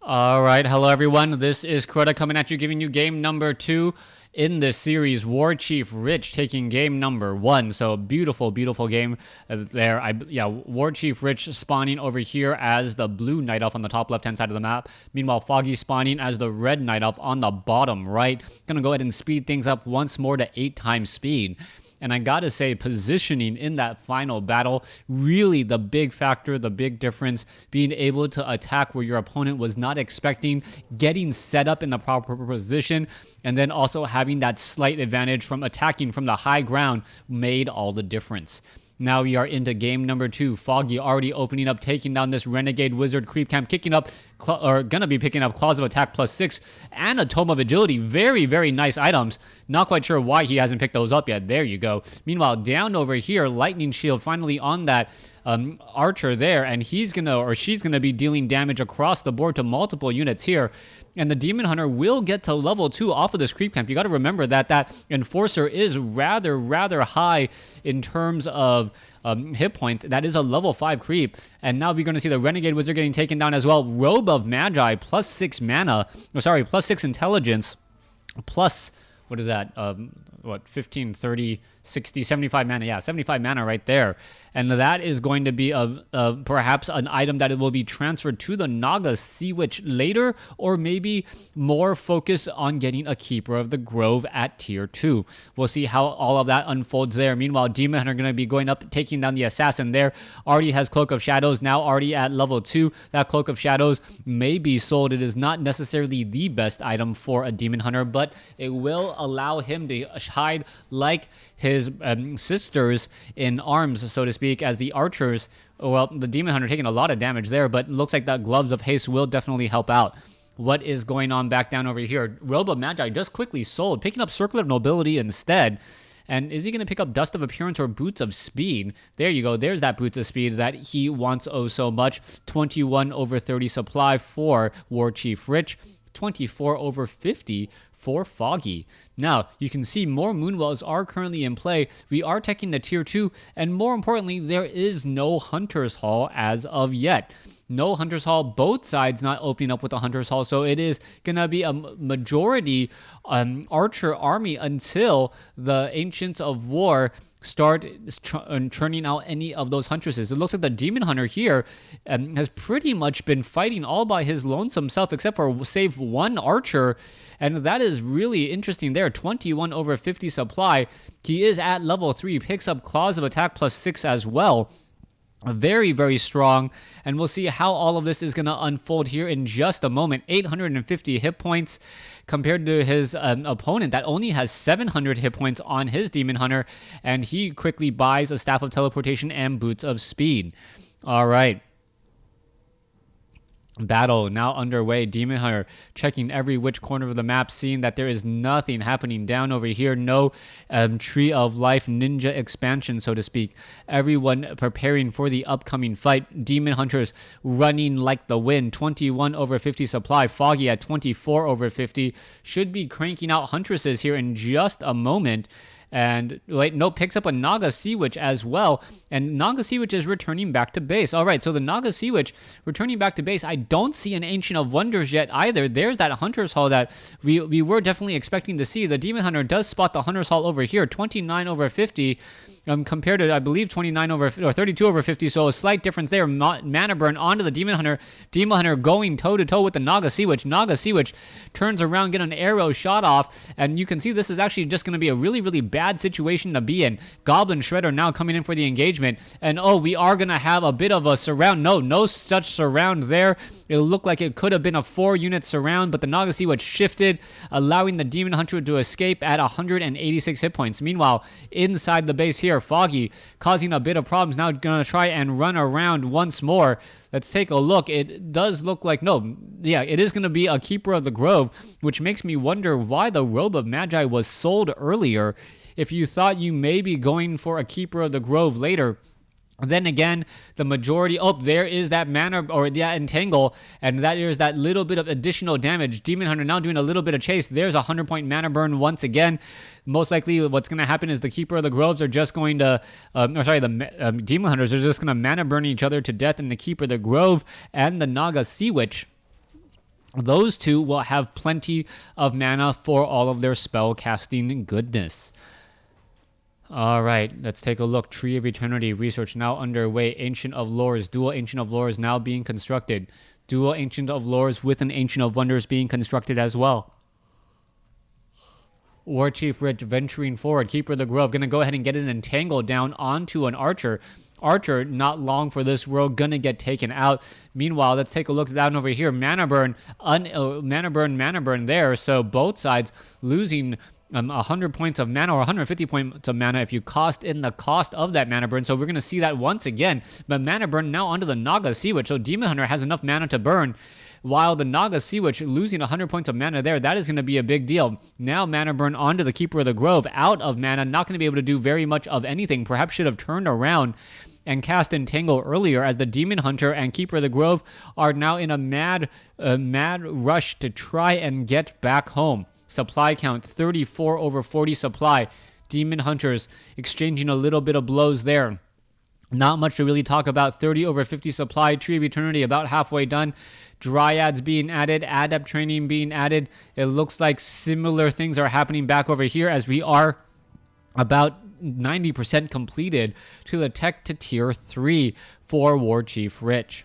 All right, hello everyone. This is Crota coming at you, giving you game number 2 in this series. WarchiefRight taking game number 1. So beautiful, beautiful game there. WarchiefRight spawning over here as the blue Night Elf on the top left-hand side of the map. Meanwhile, Foggy spawning as the red Night Elf on the bottom right. Gonna go ahead and speed things up once more to 8 times speed. And I gotta say, positioning in that final battle, really the big factor, the big difference, being able to attack where your opponent was not expecting, getting set up in the proper position, and then also having that slight advantage from attacking from the high ground made all the difference. Now we are into game number 2. Foggy already opening up, taking down this Renegade Wizard Creep Camp, kicking up, gonna be picking up Claws of Attack +6 and a Tome of Agility. Very, very nice items. Not quite sure why he hasn't picked those up yet. There you go. Meanwhile, down over here, Lightning Shield finally on that Archer there, and he's gonna, or she's gonna be dealing damage across the board to multiple units here. And the Demon Hunter will get to level 2 off of this Creep Camp. You got to remember that that Enforcer is rather high in terms of hit point. That is a level 5 creep. And now we're going to see the Renegade Wizard getting taken down as well. Robe of Magi, +6 mana. Oh, sorry, +6 intelligence. Plus, what is that? 15, 30, 60, 75 mana. Yeah, 75 mana right there. And that is going to be perhaps an item that it will be transferred to the Naga Sea Witch later, or maybe more focus on getting a Keeper of the Grove at tier 2. We'll see how all of that unfolds there. Meanwhile, Demon Hunter going to be going up, taking down the Assassin there. Already has Cloak of Shadows, now already at level 2. That Cloak of Shadows may be sold. It is not necessarily the best item for a Demon Hunter, but it will allow him to hide like his sisters in arms, so to speak, as the archers. Well, the Demon Hunter taking a lot of damage there, but looks like that Gloves of Haste will definitely help out. What is going on back down over here? Robe of Magi just quickly sold, picking up Circlet of Nobility instead. And is he going to pick up Dust of Appearance or Boots of Speed? There you go. There's that Boots of Speed that he wants oh so much. 21/30 supply for WarchiefRight. 24/50 for Foggy. Now, you can see more Moonwells are currently in play. We are taking the tier 2, and more importantly, there is no Hunter's Hall as of yet. No Hunter's Hall, both sides not opening up with a Hunter's Hall, so it is going to be a majority Archer army until the Ancients of War start churning out any of those huntresses. It looks like the Demon Hunter here has pretty much been fighting all by his lonesome self, except for save one Archer, and that is really interesting there. 21/50 supply. He is at level 3, picks up Claws of Attack +6 as well. Very, very strong, and we'll see how all of this is going to unfold here in just a moment. 850 hit points compared to his opponent that only has 700 hit points on his Demon Hunter, and he quickly buys a Staff of Teleportation and Boots of Speed. All right. Battle now underway. Demon Hunter checking every which corner of the map, seeing that there is nothing happening down over here. No Tree of Life ninja expansion, so to speak. Everyone preparing for the upcoming fight. Demon Hunters running like the wind. 21/50 supply. Foggy at 24/50. Should be cranking out Huntresses here in just a moment. And wait, no, picks up a Naga Sea Witch as well. And Naga Sea Witch is returning back to base. All right, so the Naga Sea Witch returning back to base. I don't see an Ancient of Wonders yet either. There's that Hunter's Hall that we were definitely expecting to see. The Demon Hunter does spot the Hunter's Hall over here, 29/50. Compared to, I believe, 32/50, so a slight difference there. Mana burn onto the Demon Hunter. Demon Hunter going toe-to-toe with the Naga Sea Witch. Naga Sea Witch turns around, get an arrow shot off, and you can see this is actually just going to be a really, really bad situation to be in. Goblin Shredder now coming in for the engagement, and oh, we are going to have a bit of a surround. No such surround there. It looked like it could have been a 4-unit surround, but the Naga Sea Witch shifted, allowing the Demon Hunter to escape at 186 hit points. Meanwhile, inside the base here, Foggy causing a bit of problems. Now going to try and run around once more. Let's take a look. It does look like, it is going to be a Keeper of the Grove, which makes me wonder why the Robe of Magi was sold earlier. If you thought you may be going for a Keeper of the Grove later, then again, the majority, there is that mana, or that entangle, and that is that little bit of additional damage. Demon Hunter now doing a little bit of chase. There's a 100-point mana burn once again. Most likely what's going to happen is the Keeper of the Groves are just going to, the Demon Hunters are just going to mana burn each other to death, and the Keeper of the Grove and the Naga Sea Witch those two will have plenty of mana for all of their spell casting goodness. All right, let's take a look. Tree of Eternity research now underway. Ancient of Lores, dual Ancient of Lores now being constructed. Dual Ancient of Lores with an Ancient of Wonders being constructed as well. WarchiefRight venturing forward. Keeper of the Grove going to go ahead and get an entangle down onto an Archer. Archer, not long for this world, gonna get taken out. Meanwhile, let's take a look down over here. Mana burn there. So both sides losing 100 points of mana or 150 points of mana if you cost in the cost of that mana burn. So we're going to see that once again. But mana burn now onto the Naga Sea Witch. So Demon Hunter has enough mana to burn. While the Naga Sea Witch losing 100 points of mana there, that is going to be a big deal. Now mana burn onto the Keeper of the Grove. Out of mana, not going to be able to do very much of anything. Perhaps should have turned around and cast Entangle earlier, as the Demon Hunter and Keeper of the Grove are now in a mad rush to try and get back home. Supply count 34 over 40 supply. Demon Hunters exchanging a little bit of blows there. Not much to really talk about. 30 over 50 supply. Tree of Eternity about halfway done. Dryads being added. Adept training being added. It looks like similar things are happening back over here, as we are about 90% completed to the tech to tier 3 for WarchiefRight.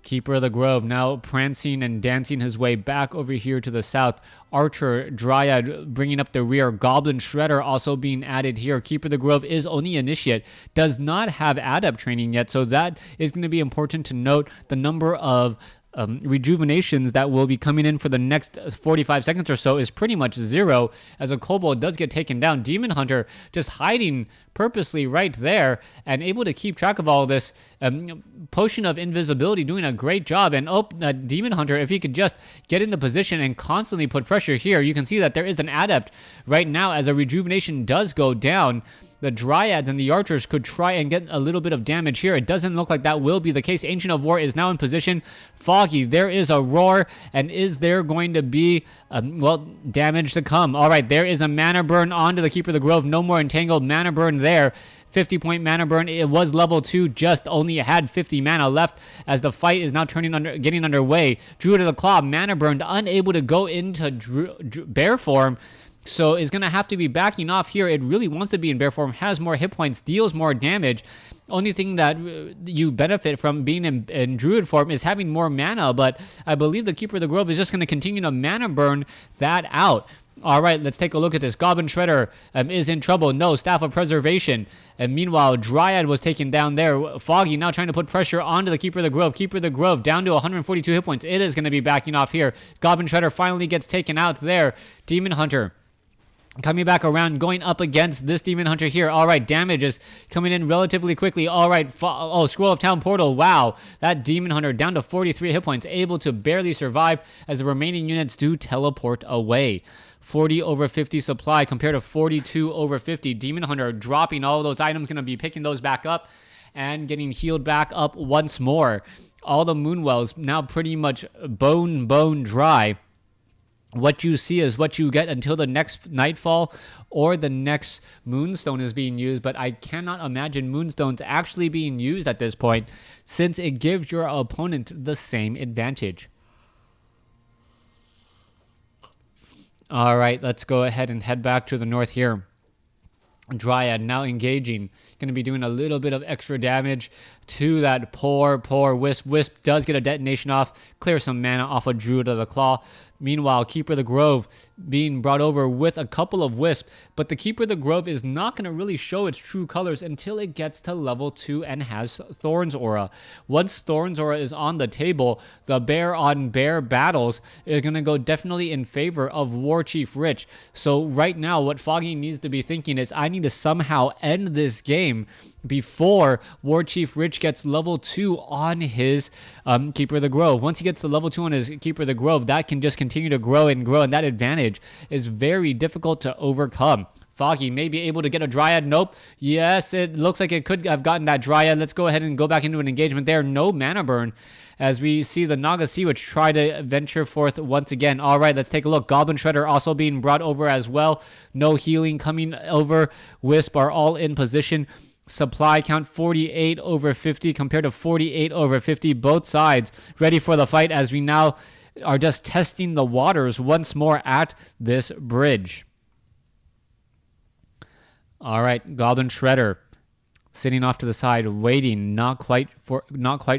Keeper of the Grove now prancing and dancing his way back over here to the south. Archer, Dryad bringing up the rear. Goblin Shredder also being added here. Keeper of the Grove is only Initiate. Does not have Adept training yet, so that is going to be important to note. The number of rejuvenations that will be coming in for the next 45 seconds or so is pretty much zero, as a kobold does get taken down. Demon Hunter just hiding purposely right there and able to keep track of all of this. Potion of Invisibility doing a great job. And Demon Hunter, if he could just get into position and constantly put pressure here, you can see that there is an Adept right now as a rejuvenation does go down. The Dryads and the Archers could try and get a little bit of damage here. It doesn't look like that will be the case. Ancient of War is now in position. Foggy, there is a roar, and is there going to be, damage to come? All right, there is a mana burn onto the Keeper of the Grove. No more entangled mana burn there. 50-point mana burn. It was level 2, just only had 50 mana left, as the fight is now getting underway. Druid of the Claw, mana burned, unable to go into bear form. So is going to have to be backing off here. It really wants to be in bear form, has more hit points, deals more damage. Only thing that you benefit from being in druid form is having more mana, but I believe the Keeper of the Grove is just going to continue to mana burn that out. All right, let's take a look at this. Goblin Shredder is in trouble. No, Staff of Preservation. And meanwhile, Dryad was taken down there. Foggy now trying to put pressure onto the Keeper of the Grove. Keeper of the Grove down to 142 hit points. It is going to be backing off here. Goblin Shredder finally gets taken out there. Demon Hunter coming back around, going up against this Demon Hunter here. All right, damage is coming in relatively quickly. All right, Scroll of Town Portal. Wow, that Demon Hunter down to 43 hit points, able to barely survive as the remaining units do teleport away. 40 over 50 supply compared to 42 over 50. Demon Hunter dropping all of those items, going to be picking those back up and getting healed back up once more. All the Moonwells now pretty much bone dry. What you see is what you get until the next Nightfall or the next Moonstone is being used, but I cannot imagine Moonstones actually being used at this point, since it gives your opponent the same advantage. All right, let's go ahead and head back to the north here. Dryad now engaging. Going to be doing a little bit of extra damage to that poor Wisp. Wisp does get a detonation off, clear some mana off of Druid of the Claw. Meanwhile, Keeper of the Grove being brought over with a couple of Wisp, but the Keeper of the Grove is not going to really show its true colors until it gets to level 2 and has Thorn's Aura. Once Thorn's Aura is on the table, the bear on bear battles are going to go definitely in favor of WarchiefRight. So right now, what Foggy needs to be thinking is, I need to somehow end this game before WarchiefRight gets level 2 on his Keeper of the Grove. Once he gets to level 2 on his Keeper of the Grove, that can just continue to grow, and that advantage is very difficult to overcome. Foggy may be able to get a Dryad. Nope. Yes, it looks like it could have gotten that Dryad. Let's go ahead and go back into an engagement there. No mana burn, as we see the Naga Sea Witch try to venture forth once again. All right, let's take a look. Goblin Shredder also being brought over as well. No healing coming over. Wisp are all in position. supply count 48 over 50 compared to 48 over 50. Both sides ready for the fight as we now are just testing the waters once more at this bridge. All right, Goblin Shredder sitting off to the side, waiting, not quite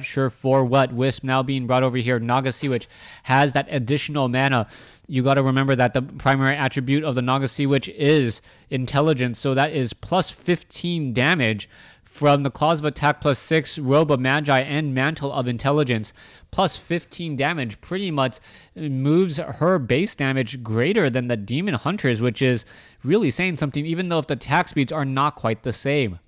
sure for what. Wisp now being brought over here. Naga Sea Witch has that additional mana. You got to remember that the primary attribute of the Naga Sea Witch is intelligence, so that is plus 15 damage from the Claws of Attack plus 6, Robe of Magi, and Mantle of Intelligence. Plus 15 damage pretty much moves her base damage greater than the Demon Hunters, which is really saying something, even though if the attack speeds are not quite the same.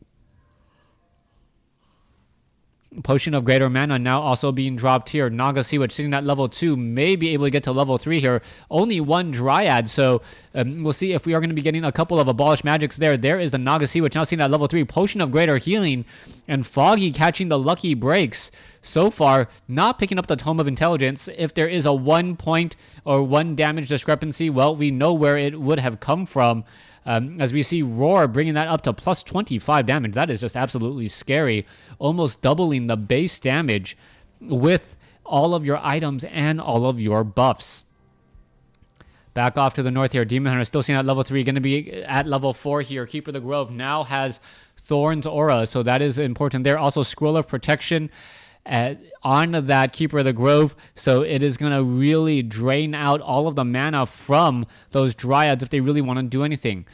Potion of Greater Mana now also being dropped here. Naga Sea Witch sitting at level 2, may be able to get to level 3 here. Only one Dryad, so we'll see if we are going to be getting a couple of Abolished Magics there. There is the Naga Sea Witch now sitting at level 3. Potion of Greater Healing, and Foggy catching the lucky breaks. So far, not picking up the Tome of Intelligence. If there is a 1 point or 1 damage discrepancy, well, we know where it would have come from. As we see Roar bringing that up to plus 25 damage. That is just absolutely scary. Almost doubling the base damage with all of your items and all of your buffs. Back off to the north here. Demon Hunter still seen at level 3. Going to be at level 4 here. Keeper of the Grove now has Thorn's Aura, so that is important there. Also, Scroll of Protection on that Keeper of the Grove, so it is going to really drain out all of the mana from those Dryads if they really want to do anything.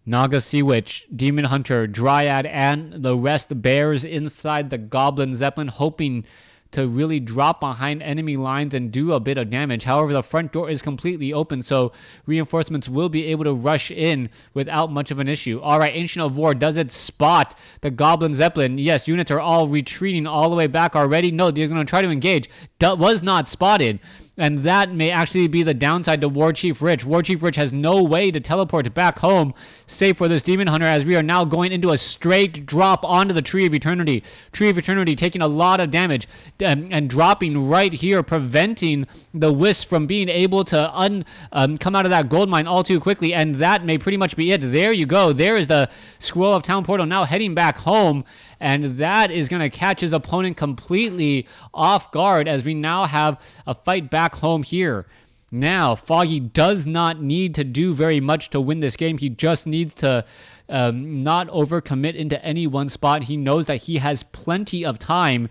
Naga Sea Witch, Demon Hunter, Dryad, and the rest bears inside the Goblin Zeppelin, hoping to really drop behind enemy lines and do a bit of damage. However, the front door is completely open, so reinforcements will be able to rush in without much of an issue. All right, Ancient of War, does it spot the Goblin Zeppelin? Yes, units are all retreating all the way back already. No, they're going to try to engage. That was not spotted. And that may actually be the downside to WarchiefRight. WarchiefRight has no way to teleport back home, save for this Demon Hunter, as we are now going into a straight drop onto the Tree of Eternity. Tree of Eternity taking a lot of damage and dropping right here, preventing the Wisp from being able to come out of that gold mine all too quickly. And that may pretty much be it. There you go. There is the Scroll of Town Portal now heading back home. And that is going to catch his opponent completely off guard as we now have a fight back home here. Now, Foggy does not need to do very much to win this game. He just needs to not overcommit into any one spot. He knows that he has plenty of time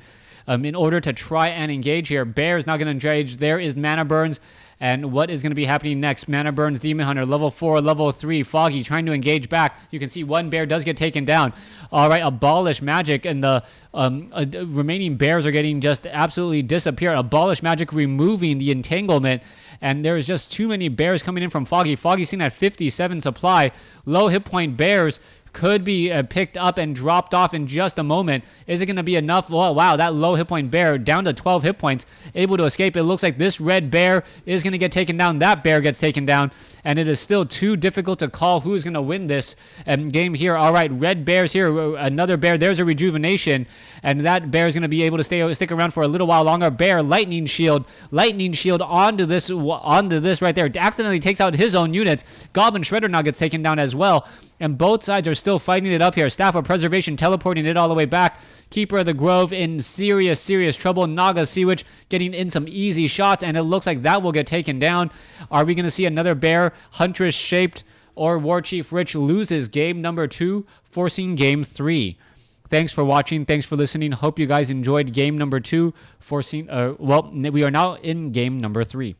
in order to try and engage here. Bear is not going to engage. There is Mana Burns. And what is going to be happening next? Mana Burns, Demon Hunter, level 4, level 3. Foggy trying to engage back. You can see one bear does get taken down. All right, Abolish Magic, and the remaining bears are getting just absolutely disappear. Abolish Magic removing the entanglement. And there's just too many bears coming in from Foggy. Foggy's seen at 57 supply. Low hit point bears could be picked up and dropped off in just a moment. Is it going to be enough? Well, wow, that low hit point bear down to 12 hit points, able to escape. It looks like this red bear is going to get taken down. That bear gets taken down, and it is still too difficult to call who's going to win this game here. All right, red bears here. Another bear. There's a rejuvenation, and that bear is going to be able to stick around for a little while longer. Bear, lightning shield onto this right there. Accidentally takes out his own units. Goblin Shredder now gets taken down as well. And both sides are still fighting it up here. Staff of Preservation teleporting it all the way back. Keeper of the Grove in serious trouble. Naga Sea Witch getting in some easy shots, and it looks like that will get taken down. Are we going to see another bear, Huntress shaped, or WarchiefRight loses game number 2, forcing game 3? Thanks for watching. Thanks for listening. Hope you guys enjoyed game number 2, forcing. We are now in game number 3.